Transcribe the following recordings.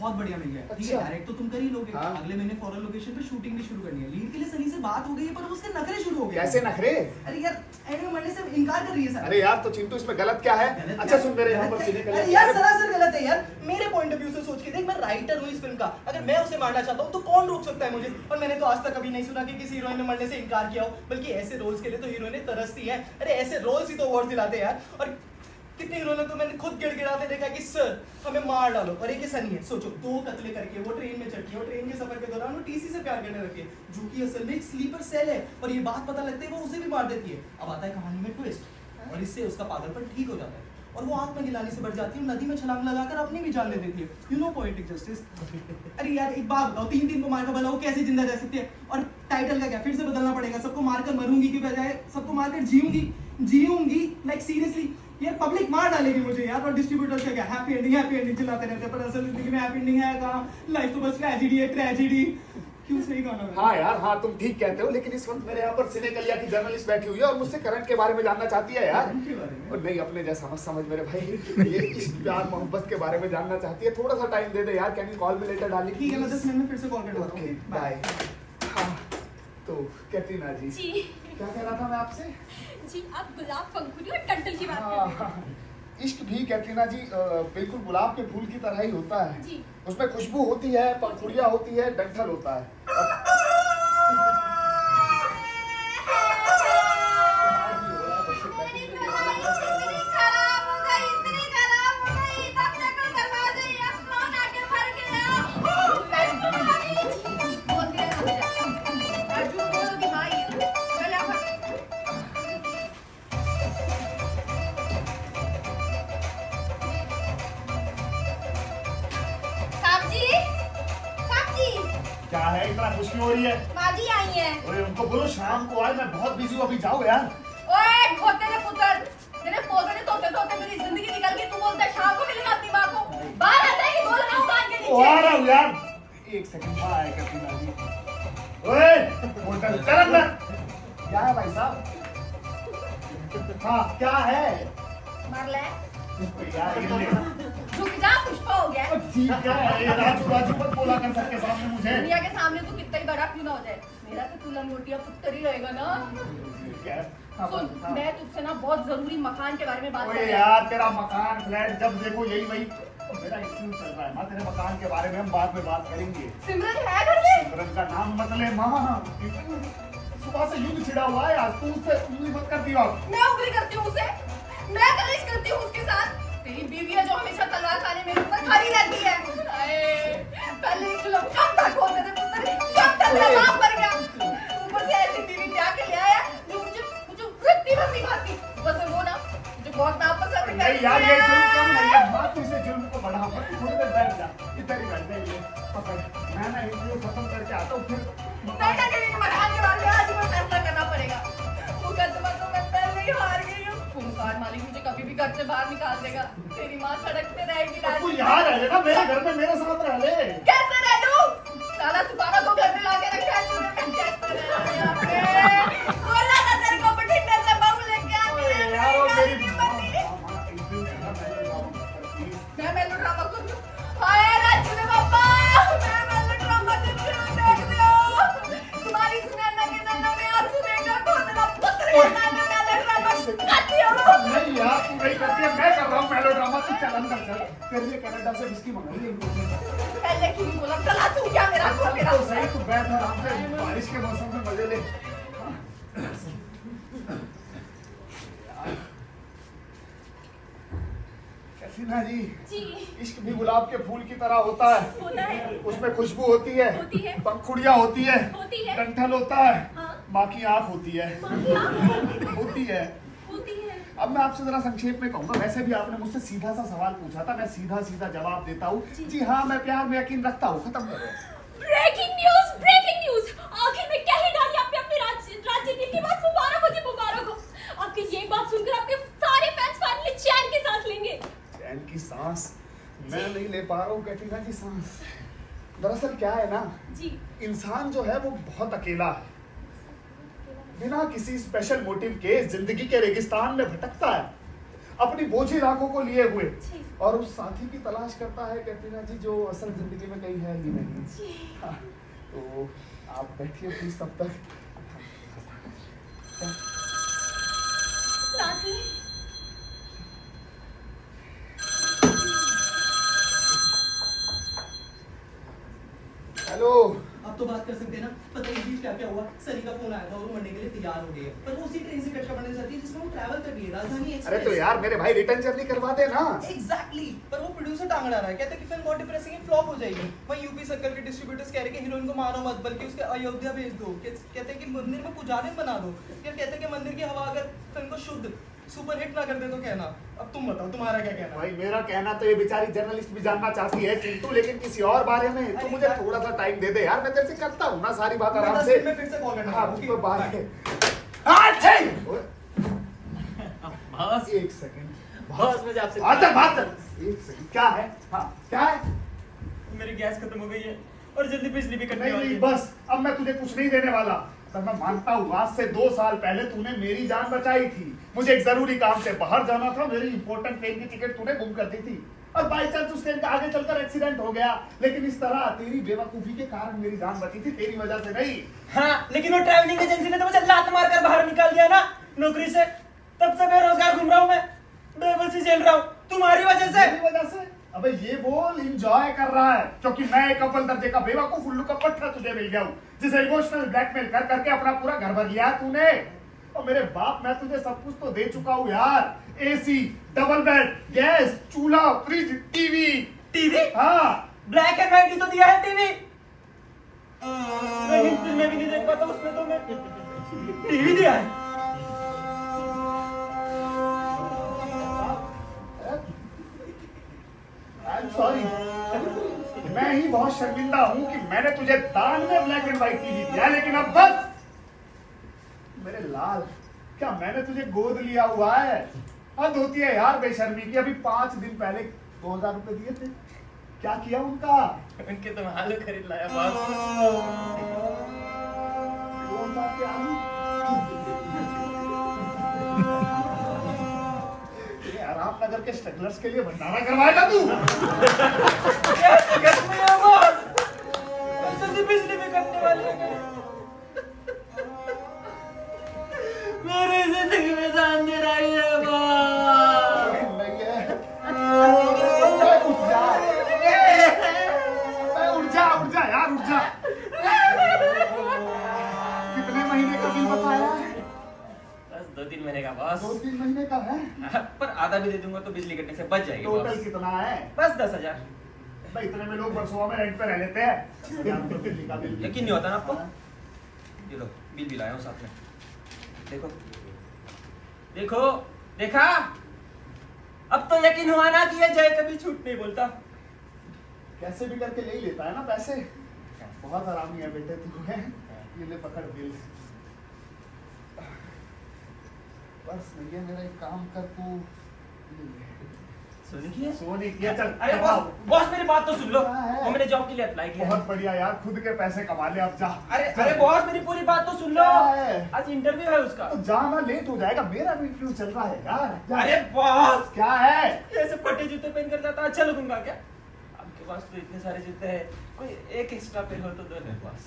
बहुत बढ़िया मिल गया। ठीक है, डायरेक्ट तो तुम कर ही लोगे। अगले महीने फॉरेन लोकेशन पे शूटिंग भी शुरू करनी है। लीड के लिए सनी से बात हो गई है, पर उसके नखरे शुरू हो गए। कैसे नखरे? अरे यार एंड में मरने से इनकार कर रही है सर। अरे यार तो चिंटू इसमें गलत क्या है? अच्छा सुन मेरे यहाँ पर सीने अरे यार सरासर गलत है यार। मेरे पॉइंट ऑफ व्यू से सोच के देख, मैं राइटर हूँ इस फिल्म का। अगर मैं उसे मारना चाहता हूँ तो कौन रोक सकता है मुझे? और मैंने तो आज तक कभी नहीं सुना कि किसी हीरोइन ने मरने से इनकार किया हो। बल्कि ऐसे रोल्स के लिए तो हीरोइनें तरसती हैं। अरे ऐसे रोल्स ही तो अवार्ड दिलाते हैं यार। और कितने हीरोइनों तो मैंने खुद गिड़गिड़ाते देखा कि सर हमें मार डालो। और एक ही सनी है, सोचो 2 कत्ले करके वो ट्रेन में चढ़ी है और ट्रेन के सफर के दौरान वो टीसी से प्यार करने लगी है, जो कि असल में एक स्लीपर सेल है। और ये बात पता लगती है वो उसे भी मार देती है। अब आता है कहानी में ट्विस्ट, और इससे उसका पागलपन ठीक हो जाता है और वो आग में गिलाने से बढ़ जाती है, नदी में छलांग लगाकर अपनी भी जान ले देती है। You know poetic justice. अरे यार एक बात बताओ, 3 को मारकर भला वो कैसे जिंदा रह सकती है? और टाइटल का क्या फिर से बदलना पड़ेगा? सबको मारकर मरूंगी की बजाय सबको मारकर जीऊंगी लाइक सीरियसली यार। पब्लिक मार डालेगी मुझे यार। और डिस्ट्रीब्यूटर्स का क्या हैप्पी एंडिंग चिल्लाते रहते हैं, पर असल जिंदगी में हैप्पी एंडिंग है कहाँ? लाइफ तो बस ट्रेजेडी है, ट्रेजेडी। क्यों सही गाना? हाँ यार, हाँ तुम ठीक कहते हो, लेकिन इस वक्त मेरे यहाँ पर सिनेकलिया की जर्नलिस्ट बैठी हुई है और मुझसे करंट के बारे में जानना चाहती है यार। और नहीं, अपने जैसा मत समझ मेरे भाई, ये इश्क प्यार मोहब्बत के बारे में जानना चाहती है। थोड़ा सा टाइम दे दे यार। Can you call me later darling? ठीक है, मैं 10 मिनट में फिर से कॉल करता हूं। बाय। तो कैटरीना जी, क्या कह रहा था मैं आपसे? जी आप गुलाब, पंखुड़ी और टंटल की बात कर रहे हैं। इश्क भी कैटरीना जी बिल्कुल गुलाब के फूल की तरह ही होता है जी। उसमें खुशबू होती है, पंखुड़ियाँ होती है, डंठल होता है। क्या है इतना खुशी हो रही है? माजी आई है। ओए उनको बोलो शाम को आए, मैं बहुत बिजी हूँ, अभी जाओ यार। ओए खोते ने पुत्र, तेरे पोते ने तोते तोते मेरी जिंदगी निकल गई। तू बोलता है शाम को मिलेगा अपनी माँ को? बाहर आ जाएगी, बोल रहा हूँ कान के नीचे। आ रहा हूँ यार, एक सेकंड में आए कैटरीना जी। ओए होटल चल अंदर। क्या है भाई साहब? हाँ क्या है? मार ले। यार ये ले। झुक जा, पुष्पा हो गया। ठीक है, राजू मत बोला कर सबके सामने मुझे। दुनिया के सामने तू कितना ही बड़ा क्यों ना हो जाए, मेरा तो तू लंगोटिया पुत्र ही रहेगा ना। सुन, मैं तुझसे ना बहुत जरूरी मकान के बारे में बात कर रही हूँ। यार तेरा मकान फ्लैट जब देखो यही वही मेरा इश्यू चल रहा है। माँ तेरे मकान के बारे में हम बाद में बात करेंगे। सिमरन है घर में? सिमरन का नाम मत ले माँ, सुबह से युद्ध छिड़ा हुआ है। आज तू उससे उंगली मत करती हो। मैं उंगली करती हूँ उसे? मैं कलेश करती हूँ उसके साथ? तेरी बीवी है जो हमेशा तलवार खाने मेरे ऊपर खड़ी रहती है। पहले एक लौटा था खोल मेरे पुत्र, कब तक मेरा बाप मर गया, ऊपर से ऐसी बीवी क्या के ले आया जो मुझे वृत्ति में सिखाती। बस वो ना मुझे बहुत नापसंद है। नहीं यार ये जुल्म कम नहीं है, बात इसे जुल्म को बढ़ा मत। थोड़ी देर बैठ जा, इधर ही बैठ जा। ये पकड़, मैं ना इंटरव्यू खत्म करके आता हूँ फिर बेटा के मकान के बारे में आज ही फैसला करना पड़ेगा। मुकदमा तो मैं पहले ही हार गई हूँ। खूंखार मालिक मुझे कभी भी घर से बाहर निकाल देगा। तेरी माँ सड़क पे रहेगी। तू यहाँ रह लेना, मेरे घर में मेरे साथ रह ले। कैसे रह लूं? साला सुपारा को घर में लाके रखा है तूने। कैसे रह लूं यहाँ पे? बोला था तेरे को बठिंडा से बहू लेके आनी है। यार वो मेरी मैं मेलोड्रामा कर दूं? हाय राजू बाबा, मैं मेलोड्रामा देख रही हूँ। तुम्हारी सुनैना के नैना में आंसू देखकर तो तेरा पुत्र है। मैं मेलोड्रामा करती हूँ। नहीं यार तू नहीं करती है, मैं कर रहा हूँ मेलोड्रामा। तू चल अंदर चल, तेरे लिए कनाडा से विस्की मंगाई है। पहले क्यों नहीं बोला? गला तू क्या मेरा को मेरा? तो सही, तू बैठ आराम से, बारिश के मौसम में मजे ले। कैटरीना जी, इश्क भी गुलाब के फूल की तरह होता है। उसमें खुशबू होती है, पंखुड़ियाँ होती है, डंठल होता है, माँ की आँख होती है। होती है। अब मैं आपसे जरा संक्षेप में कहूँगा। वैसे भी आपने मुझसे सीधा सा सवाल पूछा था, मैं सीधा सीधा जवाब देता हूँ। जी हाँ, मैं प्यार में यकीन रखता हूँ। खत्म करो। Breaking news. आखिर में क्या ही डाली आपने अपनी राजनीति की बात? मुबारक हो। आपकी ये बात सुनकर आपके सारे फैंस फाइनली चैन की सांस लेंगे। चैन की सांस मैं नहीं ले पा रहा हूँ कैटरीना जी, सांस। दरअसल क्या है ना जी, इंसान जो है वो बहुत अकेला है। बिना किसी स्पेशल मोटिव के जिंदगी के रेगिस्तान में भटकता है अपनी बोझिल आंखों को लिए हुए, और उस साथी की तलाश करता है कैटरीना जी जो असल जिंदगी में कहीं है ही नहीं। हाँ, तो आप बैठिए प्लीज तब तक। साथी हेलो। अब तो बात कर सकते हैं ना। पता है इस बीच क्या क्या हुआ? सनी का फोन आया था और वो मरने के लिए तैयार हो गई है, पर वो उसी ट्रेन से कटका बनने जाती है जिसमें वो ट्रैवल कर रही है, राजधानी एक्सप्रेस। अरे तो यार मेरे भाई रिटर्न जर्नी करवा दे ना। एग्जैक्टली, पर वो प्रोड्यूसर टांग अड़ा रहा है, कहते हैं कि फिल्म बहुत डिप्रेसिंग है, फ्लॉप हो जाएगी। वहीं यूपी सर्कल के डिस्ट्रीब्यूटर्स कह रहे हैं कि हीरोइन को मारो मत, बल्कि उसके अयोध्या भेज दो। कहते हैं कि मंदिर में पुजारी बना दो। फिर कहते हैं कि मंदिर की हवा अगर फिल्म को शुद्ध सुपर हिट ना कर दे तो कहना। अब तुम बताओ तुम्हारा क्या कहना? भाई मेरा कहना तो ये बेचारी जर्नलिस्ट भी जानना चाहती है चिंटू, लेकिन किसी और बारे में। तो मुझे थोड़ा सा टाइम दे दे यार, मैं तेरे से करता हूँ ना सारी बात आराम से। मैं फिर से कॉल करना। हाँ तो बात है। बॉस एक सेकंड बॉस मुझे आपसे बात एक सेकंड, क्या है? हाँ क्या है? मेरी गैस खत्म हो गई है और जल्दी बिजली भी कटने नहीं वाली नहीं है। बस अब मैं तुझे कुछ नहीं देने वाला। पर मैं मानता हूँ आज से 2 साल पहले तूने मेरी जान बचाई थी। मुझे एक जरूरी काम से बाहर जाना था, मेरी इंपॉर्टेंट ट्रेन की टिकट तूने गुम कर दी थी, और बाई चांस उस ट्रेन का आगे चलकर एक्सीडेंट हो गया। लेकिन इस तरह तेरी बेवकूफी के कारण मेरी जान बची थी, तेरी वजह से नहीं। हाँ, लेकिन वो ट्रैवलिंग एजेंसी ने तो मुझे लात मारकर बाहर निकाल दिया ना नौकरी से। तब से बेरोजगार घूम रहा हूँ मैं, बेबसी झेल रहा हूँ तुम्हारी वजह से। मेरी वजह से? अबे ये बोल एंजॉय कर रहा है, क्योंकि मैं एक अव्वल दर्जे का बेवकूफ उल्लू का पट्टा तुझे मिल गया हूँ, जिसे इमोशनल ब्लैकमेल कर करके अपना पूरा घर भर लिया तूने। और मेरे बाप मैं तुझे सब कुछ तो दे चुका हूँ यार। एसी, डबल बेड, गैस, चूल्हा, फ्रिज, टीवी। टीवी? हाँ ब्लैक एंड व्हाइट ही तो दिया है टीवी। लेकिन फिल्में भी नहीं देख पाता उसमें, तो मैं टीवी दिया है। I'm sorry। मैं ही बहुत शर्मिंदा हूँ कि मैंने तुझे दान में ब्लैक एंड व्हाइट टीवी दिया, लेकिन अब बस। मेरे लाल, क्या मैंने तुझे गोद लिया हुआ है? हद होती है यार बेशर्मी की। अभी 5 दिन पहले 2000 रुपए दिए थे, क्या किया उनका? उनके तो आलू खरीद लाया बॉस। 2000 के आलू? रामनगर के स्ट्रगलर्स के लिए भंडारा करवाएगा तू? जल्दी बिजली भी कटने वाली है। मेरी जिंदगी में जान दे रही है बॉस। उठ जा यार, उठ जा। कितने महीने का बिल बताया? बस 2-3 महीने का बॉस। 2-3 महीने का है? पर आधा भी दे दूंगा तो बिजली कटने से बच जाएगी टोटल बॉस। कितना है? बस 10,000। भाई इतने में लोग वर्सोवा में रेंट पे रह लेते हैं। बिजली का बिल यकीन नहीं होता ना आपको? ये लो बिल भी लाया हूँ साथ में, देखो देखो देखा। अब तो यकीन हुआ ना कि ये जय कभी झूठ नहीं बोलता। कैसे भी करके ले ही लेता है ना पैसे। बहुत आरामी है बेटे तू है। ये ले पकड़ बिल। बस ये मेरा एक काम कर तू। सोनी किया चल। अरे बॉस बॉस मेरी बात तो सुन लो। क्या है? वो मैंने जॉब के लिए अप्लाई किया है। बहुत बढ़िया यार, खुद के पैसे कमा ले अब जा। अरे बॉस मेरी पूरी बात तो सुन लो। क्या है? आज इंटरव्यू है उसका। तो जाना लेट हो जाएगा, मेरा भी इंटरव्यू चल रहा है यार। जा। अरे बॉस क्या है? ऐसे फटे जूते पहन कर जाता अच्छा लगूंगा क्या? आपके पास तो इतने सारे जूते हैं, कोई एक एक्स्ट्रा पेयर हो तो दो ना बॉस।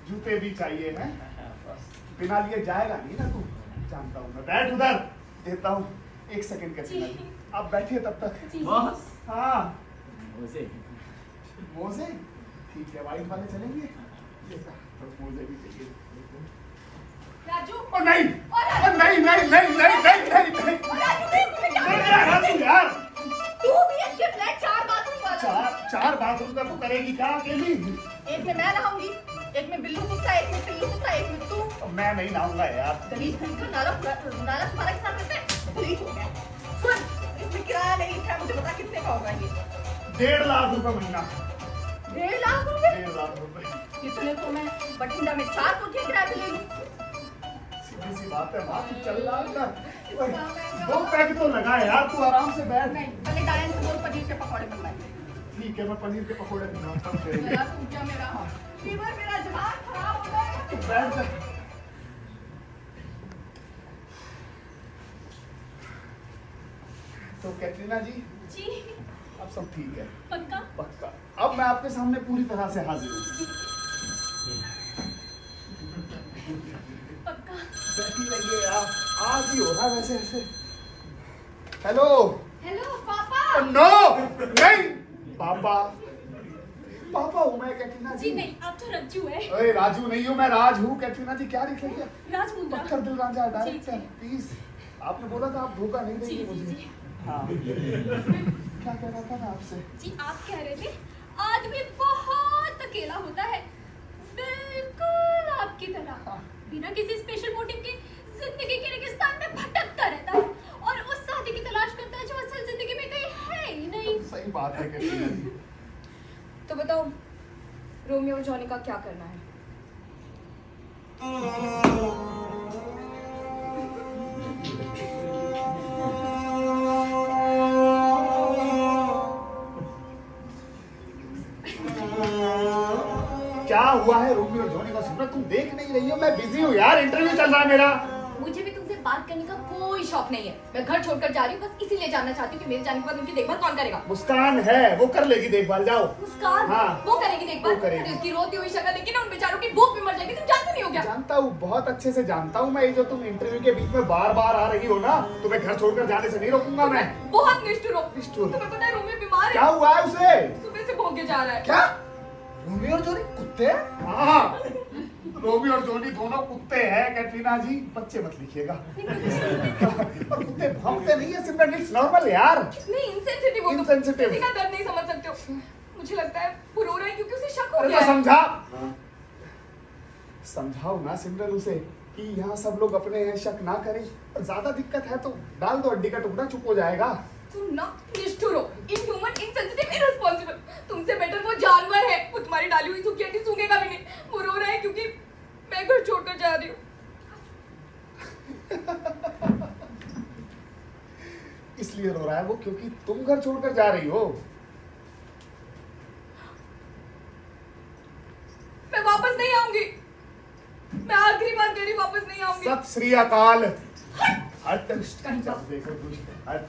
जूते भी चाहिए हैं? हाँ, बॉस। बिना लिए जाएगा नहीं ना तू, जानता हूँ मैं। बैठ उधर, देता हूँ 1 सेकंड के। आप बैठिए तब तक। बॉस हाँ मोजे मोजे ठीक है, वाइट वाले चलेंगे। तो मोजे भी चाहिए। राजू ओ नहीं, ओ नहीं नहीं नहीं नहीं नहीं नहीं नहीं राजू देख राजू यार। 2 BHK फ्लैट 4 बाथरूम वाला। चार बाथरूम का तू करेगी क्या अकेली? एक में मैं नहाऊंगी, एक में बिल्लू कुत्ता, एक में पिल्लू कुत्ता, एक में तू। अब मैं नहीं नहाऊंगा यार। गलीज भयंकर नाला तुम्हारा के साथ रहता है, गलीज हो गया। सुन, इसमें किराया नहीं लिखा है, मुझे बता कितने का होगा ये? 1.5 लाख रुपए महीना। 1.5 लाख रुपए? 1.5 लाख रुपए। इतने तो मैं बठिंडा में 4 कोठी किराए पे ले लूं। सीधी सी बात है माँ, तू चल रहा है। 2 पैक तो लगा है यार, तू आराम से बैठ। नहीं, पहले डायन से बोल पनीर के पकौड़े बनवाए। ठीक है, मैं पनीर के पकौड़े बनाता हूँ तेरे लिए। मेरा सूख गया मेरा फीवर, मेरा दिमाग खराब हो जाएगा। तू बैठ जा। तो कैटरीना जी जी अब सब ठीक है? पक्का? पक्का। अब मैं आपके सामने पूरी तरह से हाजिर हूँ। पक्का? बैठी रहिए आप, आज ही हो रहा वैसे ऐसे। हेलो। हेलो पापा। नो नहीं पापा, पापा हूँ मैं कैटरीना जी नहीं, आप तो रज्जू है। अरे राजू नहीं हूँ मैं, राज हूँ। कैटरीना जी क्या लिख लिया? राज मुंद्रा। पत्थर दिल राजा जी, डायरेक्टर। जी। प्लीज, आपने बोला था आप धोखा नहीं जी देंगे जी मुझे। जी हाँ क्या कह रहा था मैं आपसे? जी आप कह रहे थे आदमी बहुत अकेला होता है, बिल्कुल आपकी तरह, बिना किसी स्पेशल मोटिव के जिंदगी के रेगिस्तान में भटकता रहता है और उस साथी की तलाश करता है जो असल जिंदगी में कहीं है ही नहीं। सही बात है कैटरीना जी। तो बताओ रोमियो और जॉनी का क्या करना है? क्या हुआ है रोमियो और जॉनी का? सुनो तुम देख नहीं रही हो, मैं बिजी हूँ यार, इंटरव्यू चल रहा है मेरा। मुझे भी तुमसे बात करने का कोई शौक नहीं है। मैं घर छोड़कर जा रही हूँ बस इसीलिए जानना चाहती हूँ कि मेरे जाने के बाद उनकी देखभाल कौन करेगा। मुस्कान है, वो कर लेगी देखभाल, जाओ। मुस्कान? हाँ। वो करेगी देखभाल? वो करेगी। अरे उसकी रोती हुई शक्ल देखी ना उन बेचारों की भूख में मर जाएगी। तुम जानती नहीं हो क्या? जानता हूँ, बहुत अच्छे से जानता हूँ मैं। ये जो तुम इंटरव्यू के बीच में बार बार आ रही हो ना, तुम्हें घर छोड़कर जाने से नहीं रोकूंगा मैं। बहुत निष्ठुर हो। निष्ठुर? तुम्हें पता है रोमियो बीमार क्या है? हुआ है उसे? सुबह से भोगे जा रहा है। क्या? रोमियो और जोनी कुत्ते? हाँ, रोमियो और जोनी दोनों कुत्ते हैं कैटरीना जी, बच्चे मत लिखिएगा। और कुत्ते भौंकते नहीं है सिमरन, इट्स नॉर्मल यार। कितनी insensitive हो तुम। Insensitive। किसी का दर्द नहीं समझ सकते हो। मुझे लगता है वो रो रहा है क्योंकि उसे शक हो अरे गया तो है। समझा, समझाओ ना सिमरन उसे कि यहाँ सब लोग अपने हैं, शक ना करें। और ज्यादा दिक्कत है तो डाल दो हड्डी का टुकड़ा, चुप हो जाएगा। तुम ना निष्ठुर हो, इनह्यूमन, इनसेंसिटिव, इररिस्पांसिबल। तुमसे बेटर वो जानवर है। वो तुम्हारी डाली हुई सूखी हड्डी सूंघेगा भी नहीं। वो रो रहा है क्योंकि मैं घर छोड़कर जा रही हूँ। इसलिए रो रहा है वो क्योंकि तुम घर छोड़कर जा रही हो। मैं वापस नहीं आऊंगी। मैं आखिरी बार कह रही हूँ, वापस नहीं आऊंगी। सत श्री अकाल। हट, देखो कुछ हट।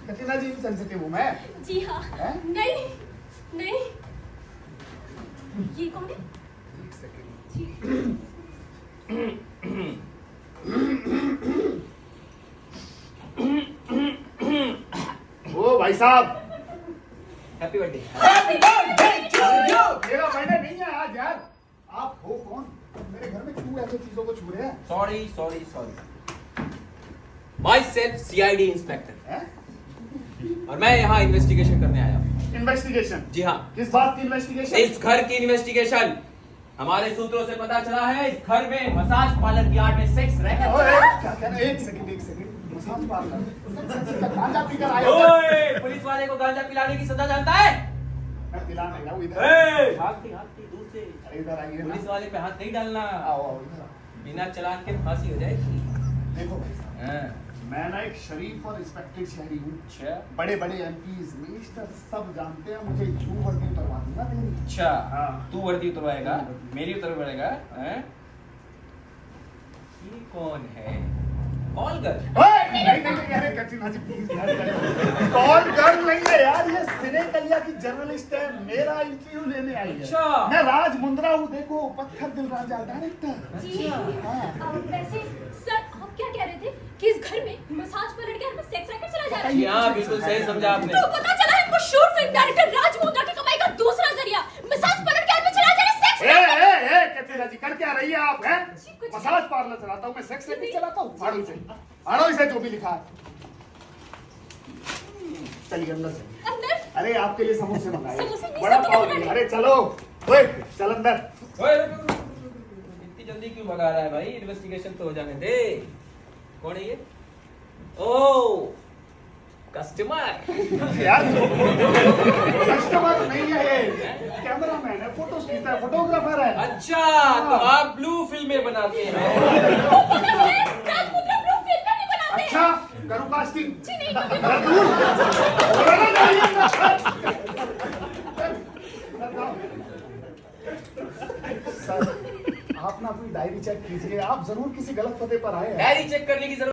कैटरीना जी सेंसिटिव हूँ मैं। जी हाँ। हैं? नहीं नहीं, ये कौन है? एक सेकंड। जी ओ भाई साहब, हैप्पी बर्थडे। मेरा बर्थडे नहीं है आज यार। आप हो कौन? मेरे घर में क्यों ऐसे चीजों को छू रहे हैं? Sorry sorry sorry. My self CID inspector, हैं? और मैं यहाँ इन्वेस्टिगेशन करने आया हूँ। इन्वेस्टिगेशन? जी हाँ, किस बात की इन्वेस्टिगेशन? इस घर की इन्वेस्टिगेशन। हमारे सूत्रों से पता चला है इस घर में मसाज पार्लर की आड़ में सेक्स रैकेट। ओए, क्या कह रहे हैं? एक सेकंड। मसाज पार्लर गांजा पीकर आए हो? ओए, पुलिस वाले को गांजा पिलाने की सजा जानता है? मैं पिला नहीं रहा हूँ, इधर। भागती दूर से। अरे इधर आइए ना। पुलिस वाले पे हाथ नहीं डालना, आओ आओ इधर आओ। बिना चालान के फांसी हो जाएगी। देखो भाई साहब, हाँ, मैं ना एक शरीफ और रिस्पेक्टेड शहरी हूँ। अच्छा बड़े बड़े एमपीज मिनिस्टर सब जानते हैं मुझे। क्यों वर्दी उतरवा दूंगा तेरी। अच्छा। हाँ। तू वर्दी उतरवाएगा, मेरी उतरवाएगा? हैं? ये कौन है? कॉल कर। नहीं अरे कैटरीना जी प्लीज यार, कॉल गर्ल नहीं है यार, ये सिने कलिया की जर्नलिस्ट है, मेरा इंटरव्यू लेने आई है। अच्छा। मैं राज मुंद्रा हूँ, देखो पत्थर दिल राजा डायरेक्टर। जी वैसे सर आप क्या कह रहे थे कि इस घर में मसाज पार्लर के घर में सेक्स रैकेट चला जा रहा है? हाँ, बिल्कुल सही समझा आपने। तो पता चला है मशहूर फिल्म डायरेक्टर राज मुंद्रा की कमाई का दूसरा जरिया मसाज पार्लर के घर में चला जा रहा है सेक्स रैकेट। कैटरीना जी कर क्या रही है आप? हैं? जी, कुछ मसाज पार्लर चलाता हूँ मैं, सेक्स रैकेट चलाता हूँ? फाड़ो इसे जो भी लिखा है। चलिए अंदर से। अंदर? अरे आपके लिए समोसे मंगाए, समोसे नहीं, बड़ा सब पाव तो भी। अरे चलो, ओए चल अंदर। ओए, इतनी जल्दी क्यों भगा रहा है भाई? इन्वेस्टिगेशन तो हो जाने दे। कौन है ये? ओ, कस्टमर। यार कस्टमर नहीं है ये, कैमरामैन है, फोटो खींचता है, फोटोग्राफर है। अच्छा, तो आप ब्लू फिल्में बनाते हैं। राज मुंद्रा ब्लू फिल्म नहीं बनाते। अच्छा करूँ कास्टिंग? जी नहीं, सर आप ना अपनी डायरी चेक कीजिए, आप जरूर किसी गलत पते पर आए हैं। डायरी चेक करने की जरूरत